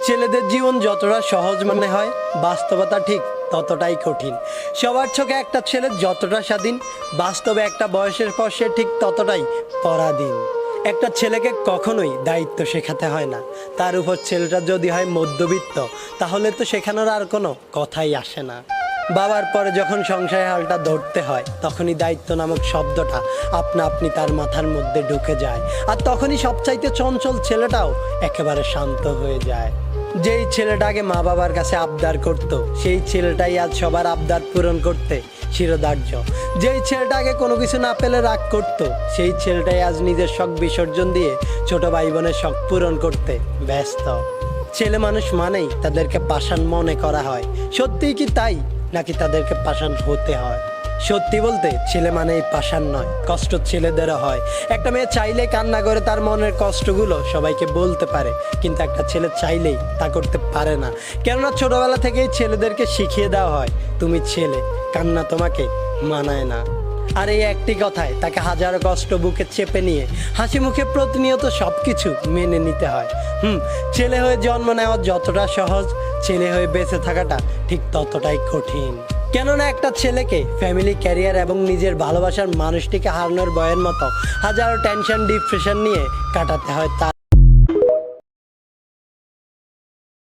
ছেলেদের জীবন যতটা সহজ মনে হয়, বাস্তবতা ঠিক ততটাই কঠিন। সবার চোখে একটা ছেলে যতটা স্বাধীন, বাস্তবে একটা বয়সের পর সে ঠিক ততটাই পরাধীন। একটা ছেলেকে কখনোই দায়িত্ব শেখাতে হয় না। তার উপর ছেলেটা যদি হয় মধ্যবিত্ত, তাহলে তো শেখানোর আর কোনো কথাই আসে না। বাবার পরে যখন সংসারের হালটা ধরতে হয়, তখনই দায়িত্ব নামক শব্দটা আপনা আপনি তার মাথার মধ্যে ঢুকে যায়। আর তখনই সবচাইতে চঞ্চল ছেলেটাও একেবারে শান্ত হয়ে যায়। যেই ছেলেটা আগে মা বাবার কাছে আবদার করত, সেই ছেলেটাই আজ সবার আবদার পূরণ করতে শিরোধার্য। যেই ছেলেটা আগে কোনো কিছু না পেলে রাগ করত, সেই ছেলেটাই আজ নিজের শখ বিসর্জন দিয়ে ছোট ভাই বোনের শখ পূরণ করতে ব্যস্ত। ছেলে মানুষ মানেই তাদেরকে পাষাণ মনে করা হয়। সত্যিই কি তাই, নাকি তাদেরকে পাষাণ হতে হয়? সত্যি বলতে ছেলে মানেই পাষাণ নয়, কষ্ট ছেলেদেরও হয়। একটা মেয়ে চাইলে কান্না করে তার মনের কষ্টগুলো সবাইকে বলতে পারে, কিন্তু একটা ছেলে চাইলেই তা করতে পারে না। কেননা ছোটবেলা থেকেই ছেলেদেরকে শিখিয়ে দেওয়া হয়, তুমি ছেলে, কান্না তোমাকে মানায় না। আর এই একটি কথায় তাকে হাজারো কষ্ট বুকে চেপে নিয়ে হাসি মুখে প্রতিনিয়ত সব কিছু মেনে নিতে হয়। ছেলে হয়ে জন্ম নেওয়া যতটা সহজ, ছেলে হয়ে বেঁচে থাকাটা ঠিক ততটাই কঠিন। কেননা একটা ছেলেকে ফ্যামিলি, ক্যারিয়ার এবং নিজের ভালোবাসার মানুষটিকে হারানোর ভয়ের মতো হাজারো টেনশন, ডিপ্রেশন নিয়ে কাটাতে হয় তার